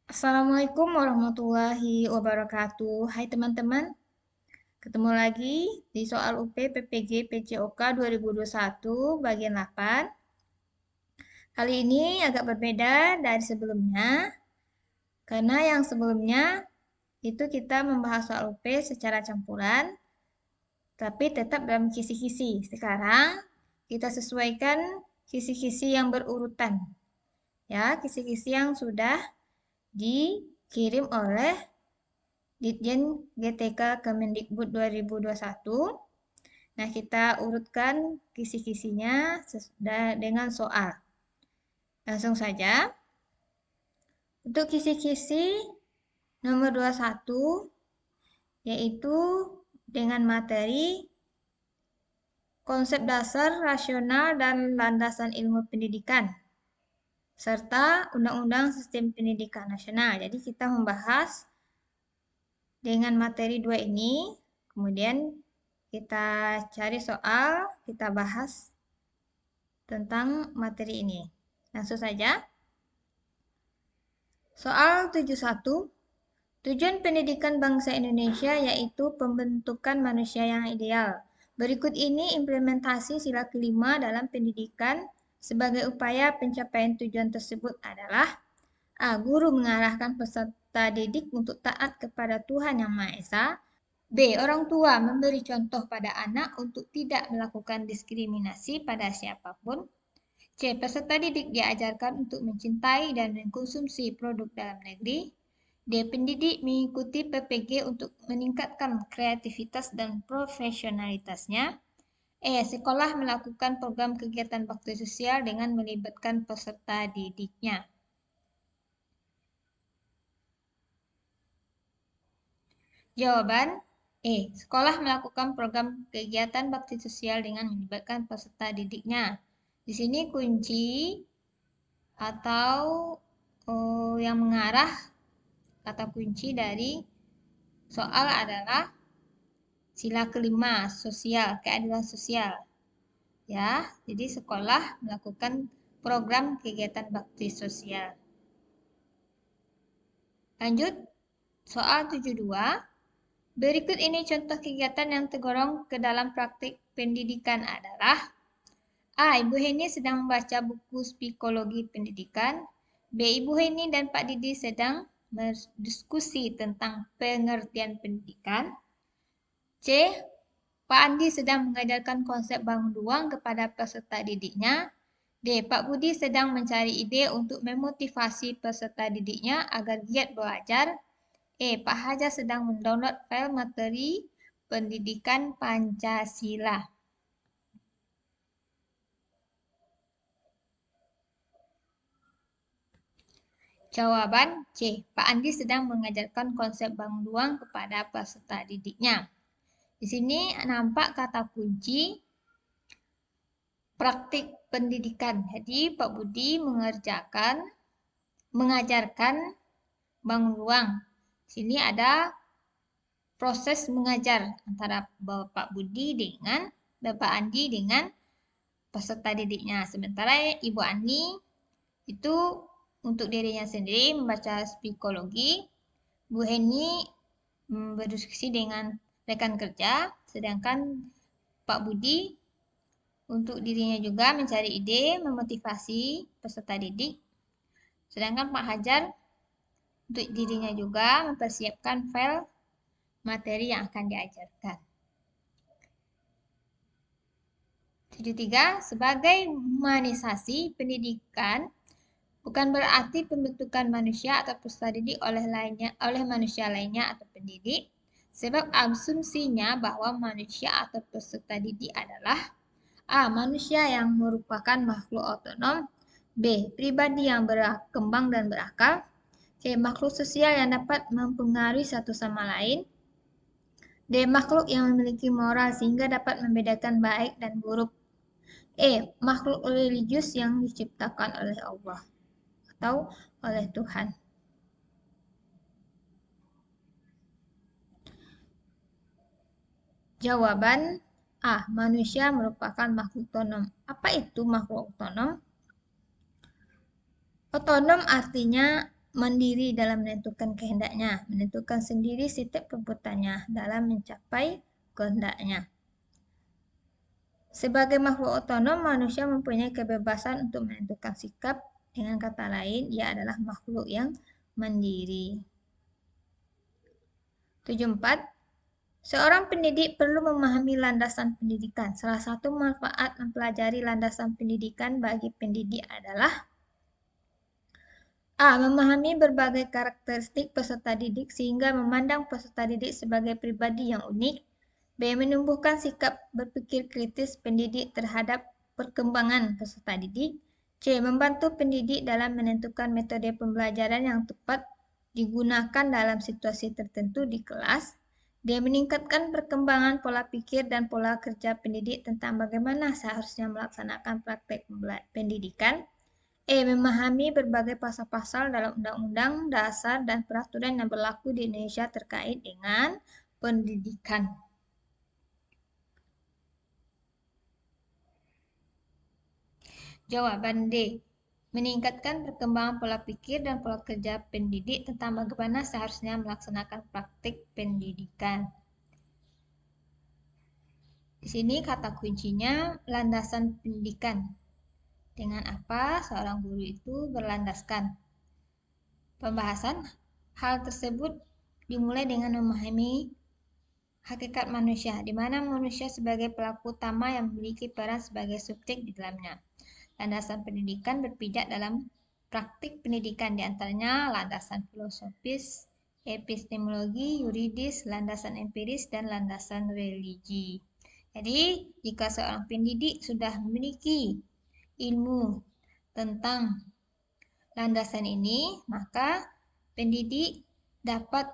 Assalamualaikum warahmatullahi wabarakatuh. Hai teman-teman, ketemu lagi di soal UP PPG PCOK 2021 bagian 8. Kali ini agak berbeda dari sebelumnya, karena yang sebelumnya itu kita membahas soal UP secara campuran, tapi tetap dalam kisi-kisi. Sekarang kita sesuaikan kisi-kisi yang berurutan. Ya, kisi-kisi yang sudah dikirim oleh Ditjen GTK Kemendikbud 2021. Nah, kita urutkan kisi-kisinya dengan soal. Langsung saja. Untuk kisi-kisi nomor 21, yaitu dengan materi konsep dasar, rasional, dan landasan ilmu pendidikan, serta Undang-Undang Sistem Pendidikan Nasional. Jadi kita membahas dengan materi dua ini, kemudian kita cari soal, kita bahas tentang materi ini. Langsung saja. Soal 71. Tujuan pendidikan bangsa Indonesia yaitu pembentukan manusia yang ideal. Berikut ini implementasi sila kelima dalam pendidikan sebagai upaya pencapaian tujuan tersebut adalah A. Guru mengarahkan peserta didik untuk taat kepada Tuhan Yang Maha Esa. B. Orang tua memberi contoh pada anak untuk tidak melakukan diskriminasi pada siapapun. C. Peserta didik diajarkan untuk mencintai dan mengkonsumsi produk dalam negeri. D. Pendidik mengikuti PPG untuk meningkatkan kreativitas dan profesionalitasnya. E. Sekolah melakukan program kegiatan bakti sosial dengan melibatkan peserta didiknya. Jawaban E. Sekolah melakukan program kegiatan bakti sosial dengan melibatkan peserta didiknya. Di sini kunci atau yang mengarah kata kunci dari soal adalah sila kelima, sosial, keadilan sosial. Ya, jadi sekolah melakukan program kegiatan bakti sosial. Lanjut, soal 72. Berikut ini contoh kegiatan yang tergolong ke dalam praktik pendidikan adalah A. Ibu Heni sedang membaca buku psikologi pendidikan. B. Ibu Heni dan Pak Didi sedang berdiskusi tentang pengertian pendidikan. C. Pak Andi sedang mengajarkan konsep bangun ruang kepada peserta didiknya. D. Pak Budi sedang mencari ide untuk memotivasi peserta didiknya agar giat belajar. E. Pak Hajar sedang mendownload file materi pendidikan Pancasila. Jawaban C. Pak Andi sedang mengajarkan konsep bangun ruang kepada peserta didiknya. Di sini nampak kata kunci praktik pendidikan. Jadi Pak Budi mengajarkan bangun ruang. Di sini ada proses mengajar antara Bapak Budi dengan Bapak Andi dengan peserta didiknya. Sementara Ibu Ani itu untuk dirinya sendiri membaca psikologi. Bu Heni berdiskusi dengan rekan kerja, sedangkan Pak Budi untuk dirinya juga mencari ide, memotivasi peserta didik. Sedangkan Pak Hajar untuk dirinya juga mempersiapkan file materi yang akan diajarkan. 73. Sebagai humanisasi pendidikan bukan berarti pembentukan manusia atau peserta didik oleh manusia lainnya atau pendidik, sebab asumsinya bahwa manusia atau peserta didik adalah A. Manusia yang merupakan makhluk otonom. B. Pribadi yang berkembang dan berakal. C. Makhluk sosial yang dapat mempengaruhi satu sama lain. D. Makhluk yang memiliki moral sehingga dapat membedakan baik dan buruk. E. Makhluk religius yang diciptakan oleh Allah atau oleh Tuhan. Jawaban A. Manusia merupakan makhluk otonom. Apa itu makhluk otonom? Otonom artinya mandiri dalam menentukan kehendaknya, menentukan sendiri setiap perbuatannya dalam mencapai kehendaknya. Sebagai makhluk otonom, manusia mempunyai kebebasan untuk menentukan sikap. Dengan kata lain, ia adalah makhluk yang mandiri. 74. Seorang pendidik perlu memahami landasan pendidikan. Salah satu manfaat mempelajari landasan pendidikan bagi pendidik adalah A. Memahami berbagai karakteristik peserta didik sehingga memandang peserta didik sebagai pribadi yang unik. B. Menumbuhkan sikap berpikir kritis pendidik terhadap perkembangan peserta didik. C. Membantu pendidik dalam menentukan metode pembelajaran yang tepat digunakan dalam situasi tertentu di kelas. D. Meningkatkan perkembangan pola pikir dan pola kerja pendidik tentang bagaimana seharusnya melaksanakan praktek pendidikan. Memahami berbagai pasal-pasal dalam Undang-Undang Dasar dan peraturan yang berlaku di Indonesia terkait dengan pendidikan. Jawaban D. Meningkatkan perkembangan pola pikir dan pola kerja pendidik tentang bagaimana seharusnya melaksanakan praktik pendidikan. Di sini kata kuncinya landasan pendidikan. Dengan apa seorang guru itu berlandaskan? Pembahasan hal tersebut dimulai dengan memahami hakikat manusia, di mana manusia sebagai pelaku utama yang memiliki peran sebagai subjek di dalamnya. Landasan pendidikan berpijak dalam praktik pendidikan, diantaranya landasan filosofis, epistemologi, yuridis, landasan empiris, dan landasan religi. Jadi, jika seorang pendidik sudah memiliki ilmu tentang landasan ini, maka pendidik dapat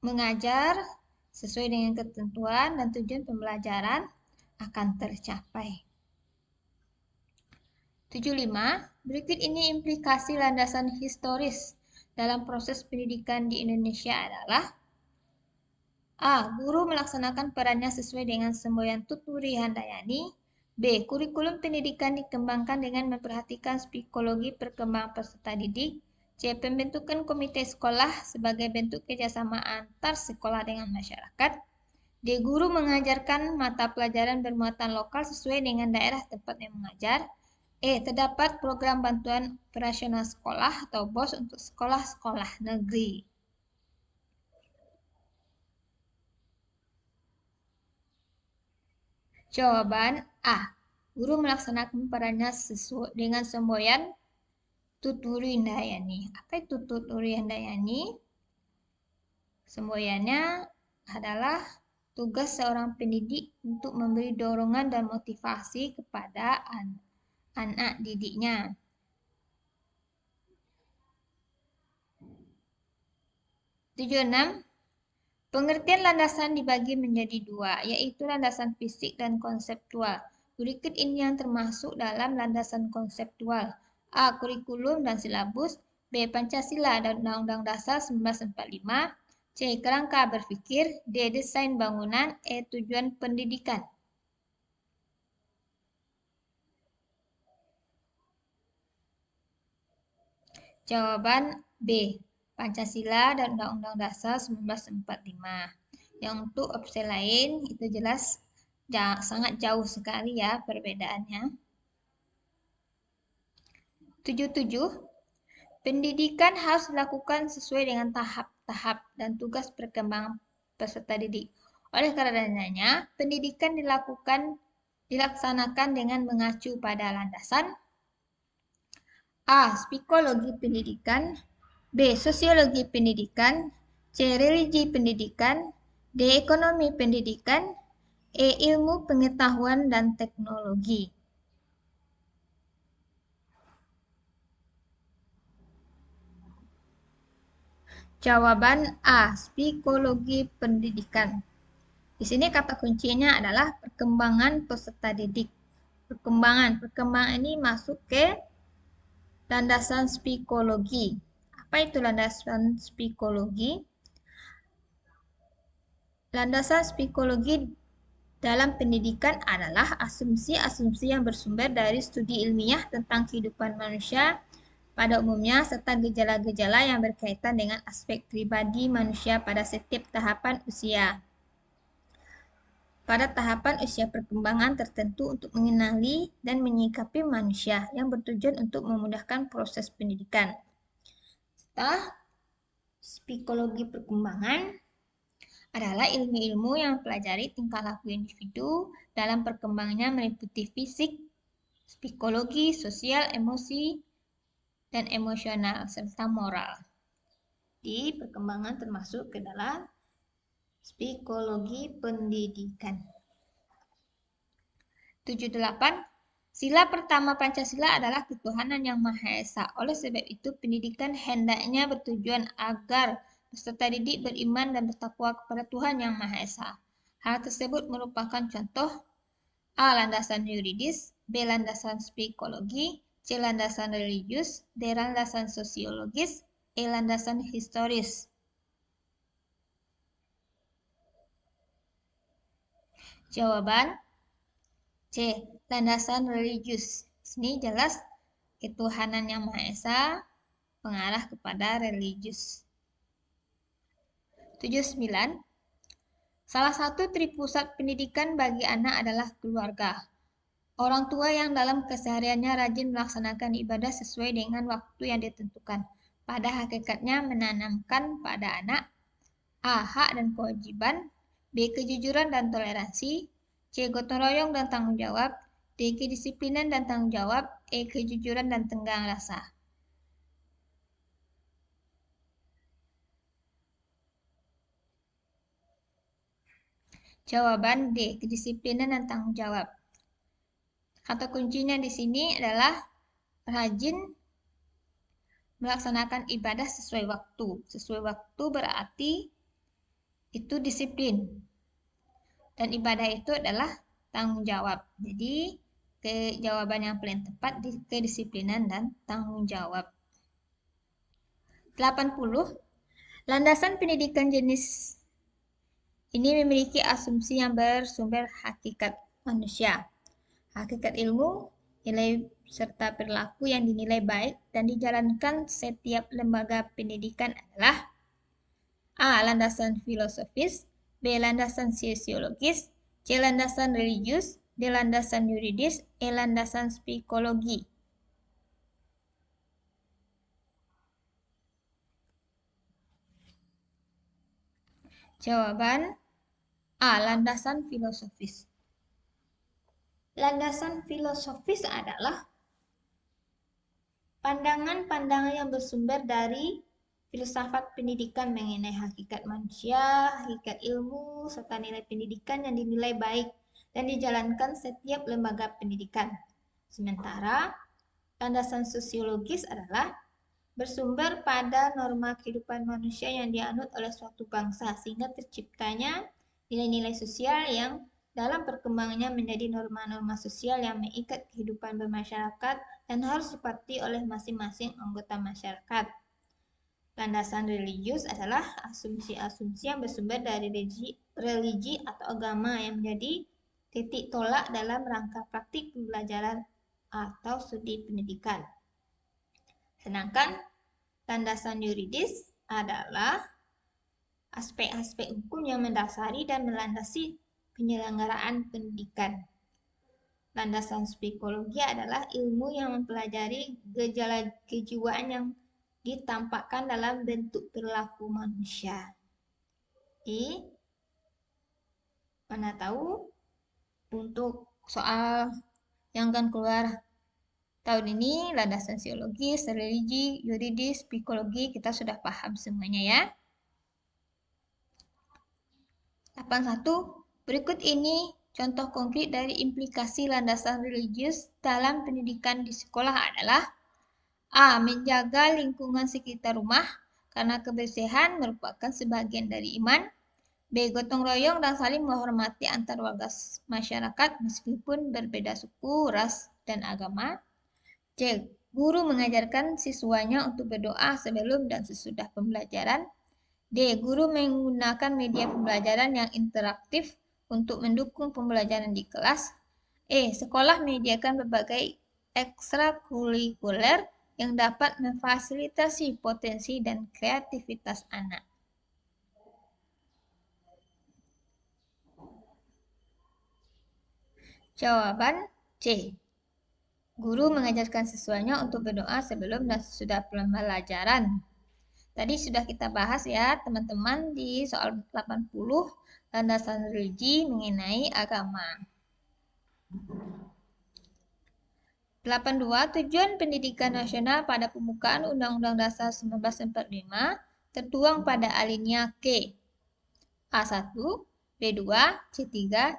mengajar sesuai dengan ketentuan dan tujuan pembelajaran akan tercapai. 75. Berikut ini implikasi landasan historis dalam proses pendidikan di Indonesia adalah A. Guru melaksanakan perannya sesuai dengan semboyan Tuturi Handayani. B. Kurikulum pendidikan dikembangkan dengan memperhatikan psikologi perkembangan peserta didik. C. Pembentukan komite sekolah sebagai bentuk kerjasama antar sekolah dengan masyarakat. D. Guru mengajarkan mata pelajaran bermuatan lokal sesuai dengan daerah tempatnya mengajar. Terdapat program bantuan operasional sekolah atau BOS untuk sekolah-sekolah negeri. Jawaban A. Guru melaksanakan perannya sesuai dengan semboyan Tuturi Handayani. Apa itu Tuturi Handayani? Semboyannya adalah tugas seorang pendidik untuk memberi dorongan dan motivasi kepada anak didiknya. Tujuh 6. Pengertian landasan dibagi menjadi dua, yaitu landasan fisik dan konseptual. Berikut ini yang termasuk dalam landasan konseptual. A. Kurikulum dan silabus. B. Pancasila dan Undang-Undang Dasar 1945. C. Kerangka berpikir. D. Desain bangunan. Tujuan pendidikan. Jawaban B. Pancasila dan Undang-Undang Dasar 1945. Yang untuk opsi lain itu jelas sangat jauh sekali ya perbedaannya. 77. Pendidikan harus dilakukan sesuai dengan tahap-tahap dan tugas perkembangan peserta didik. Oleh karenanya, pendidikan dilaksanakan dengan mengacu pada landasan A. Psikologi pendidikan. B. Sosiologi pendidikan. C. Religi pendidikan. D. Ekonomi pendidikan. Ilmu pengetahuan dan teknologi. Jawaban A. Psikologi pendidikan. Di sini kata kuncinya adalah perkembangan peserta didik. Perkembangan ini masuk ke landasan psikologi. Apa itu landasan psikologi? Landasan psikologi dalam pendidikan adalah asumsi-asumsi yang bersumber dari studi ilmiah tentang kehidupan manusia pada umumnya serta gejala-gejala yang berkaitan dengan aspek pribadi manusia pada setiap tahapan usia. Pada tahapan usia perkembangan tertentu untuk mengenali dan menyikapi manusia yang bertujuan untuk memudahkan proses pendidikan. Setelah psikologi perkembangan adalah ilmu-ilmu yang mempelajari tingkah laku individu dalam perkembangannya meliputi fisik, psikologi, sosial, emosi, dan emosional, serta moral. Di perkembangan termasuk ke dalam psikologi pendidikan. 78. Sila pertama Pancasila adalah ketuhanan yang Maha Esa. Oleh sebab itu, pendidikan hendaknya bertujuan agar peserta didik beriman dan bertakwa kepada Tuhan yang Maha Esa. Hal tersebut merupakan contoh A. Landasan yuridis, B. Landasan psikologi, C. Landasan religius, D. Landasan sosiologis, E. Landasan historis. Jawaban C. Landasan religius. Ini jelas ketuhanan yang Maha Esa mengarah kepada religius. 79. Salah satu tripusat pendidikan bagi anak adalah keluarga. Orang tua yang dalam kesehariannya rajin melaksanakan ibadah sesuai dengan waktu yang ditentukan. Pada hakikatnya menanamkan pada anak A. Hak dan kewajiban, B. Kejujuran dan toleransi, C. Gotong royong dan tanggung jawab, D. Kedisiplinan dan tanggung jawab, E. Kejujuran dan tenggang rasa. Jawaban D. Kedisiplinan dan tanggung jawab. Kata kuncinya di sini adalah rajin melaksanakan ibadah sesuai waktu. Sesuai waktu berarti itu disiplin. Dan ibadah itu adalah tanggung jawab. Jadi, jawaban yang paling tepat di kedisiplinan dan tanggung jawab. 80. Landasan pendidikan jenis ini memiliki asumsi yang bersumber hakikat manusia. Hakikat ilmu, nilai serta perilaku yang dinilai baik dan dijalankan setiap lembaga pendidikan adalah A. Landasan filosofis, B. Landasan sosiologis, C. Landasan religius, D. Landasan yuridis, E. Landasan psikologi. Jawaban A. Landasan filosofis. Landasan filosofis adalah pandangan-pandangan yang bersumber dari filsafat pendidikan mengenai hakikat manusia, hakikat ilmu, serta nilai pendidikan yang dinilai baik dan dijalankan setiap lembaga pendidikan. Sementara, landasan sosiologis adalah bersumber pada norma kehidupan manusia yang dianut oleh suatu bangsa, sehingga terciptanya nilai-nilai sosial yang dalam perkembangannya menjadi norma-norma sosial yang mengikat kehidupan bermasyarakat dan harus dipatuhi oleh masing-masing anggota masyarakat. Landasan religius adalah asumsi-asumsi yang bersumber dari religi atau agama yang menjadi titik tolak dalam rangka praktik pembelajaran atau studi pendidikan. Sedangkan landasan yuridis adalah aspek-aspek hukum yang mendasari dan melandasi penyelenggaraan pendidikan. Landasan psikologi adalah ilmu yang mempelajari gejala kejiwaan yang ditampakkan dalam bentuk perilaku manusia. Mana tahu untuk soal yang akan keluar tahun ini, landasan sosiologis, religi, yuridis, psikologi, kita sudah paham semuanya ya. 81. Berikut ini contoh konkret dari implikasi landasan religius dalam pendidikan di sekolah adalah A. Menjaga lingkungan sekitar rumah karena kebersihan merupakan sebagian dari iman. B. Gotong royong dan saling menghormati antar warga masyarakat meskipun berbeda suku, ras, dan agama. C. Guru mengajarkan siswanya untuk berdoa sebelum dan sesudah pembelajaran. D. Guru menggunakan media pembelajaran yang interaktif untuk mendukung pembelajaran di kelas. E. Sekolah menyediakan berbagai ekstrakurikuler yang dapat memfasilitasi potensi dan kreativitas anak. Jawaban C. Guru mengajarkan siswanya untuk berdoa sebelum dan sesudah pembelajaran. Tadi sudah kita bahas ya teman-teman di soal 80 landasan religi mengenai agama. 82. Tujuan pendidikan nasional pada pembukaan Undang-Undang Dasar 1945 tertuang pada alinea K. A1, B2, C3,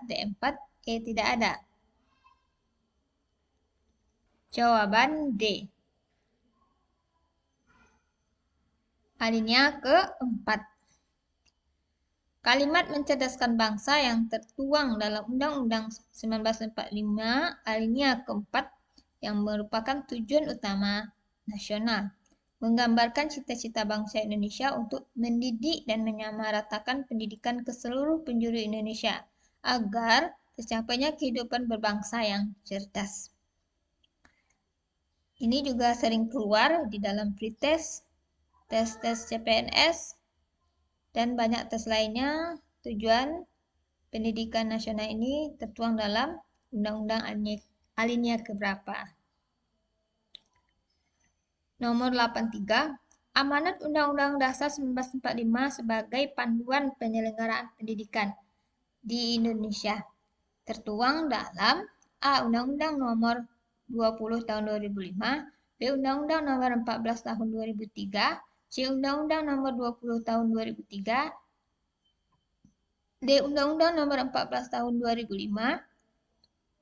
D4, E tidak ada. Jawaban D. Alinea keempat. Kalimat mencerdaskan bangsa yang tertuang dalam Undang-Undang 1945 alinea keempat yang merupakan tujuan utama nasional, menggambarkan cita-cita bangsa Indonesia untuk mendidik dan menyamaratakan pendidikan ke seluruh penjuru Indonesia agar tercapainya kehidupan berbangsa yang cerdas. Ini juga sering keluar di dalam pretest, tes-tes CPNS, dan banyak tes lainnya. Tujuan pendidikan nasional ini tertuang dalam Undang-Undang alinea keberapa? Nomor 83. Amanat Undang-Undang Dasar 1945 sebagai panduan penyelenggaraan pendidikan di Indonesia tertuang dalam A. Undang-Undang Nomor 20 Tahun 2005, B. Undang-Undang Nomor 14 Tahun 2003, C. Undang-Undang Nomor 20 Tahun 2003, D. Undang-Undang Nomor 14 Tahun 2005,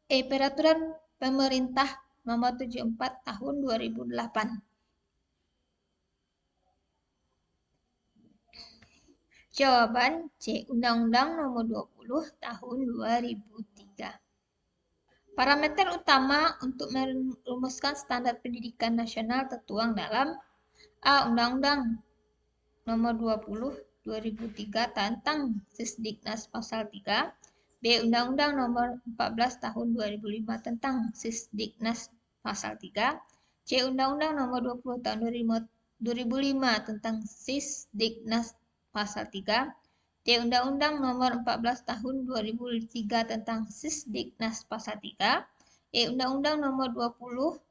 E. Peraturan Pemerintah Nomor 74 Tahun 2008. Jawaban C. Undang-Undang Nomor 20 Tahun 2003. Parameter utama untuk merumuskan standar pendidikan nasional tertuang dalam A. Undang-Undang Nomor 20 2003 tentang Sisdiknas Pasal 3, B. Undang-Undang Nomor 14 Tahun 2005 tentang Sisdiknas Pasal 3, C. Undang-Undang Nomor 20 Tahun 2005 tentang Sisdiknas Pasal 3, D. Undang-Undang Nomor 14 Tahun 2003 tentang Sisdiknas Pasal 3, E. Undang-Undang Nomor 20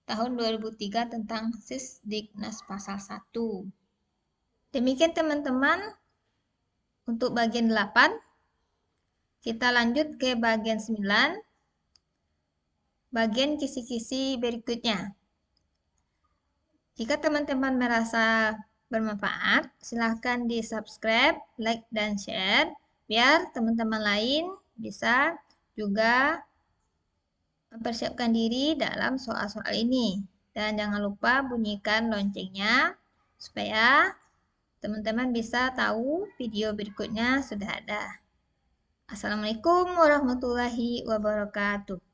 Tahun 2003 tentang Sisdiknas Pasal 1. Demikian teman-teman untuk bagian 8. Kita lanjut ke bagian 9. Bagian kisi-kisi berikutnya. Jika teman-teman merasa bermanfaat, silahkan di-subscribe, like, dan share, biar teman-teman lain bisa juga mempersiapkan diri dalam soal-soal ini. Dan jangan lupa bunyikan loncengnya, supaya teman-teman bisa tahu video berikutnya sudah ada. Assalamualaikum warahmatullahi wabarakatuh.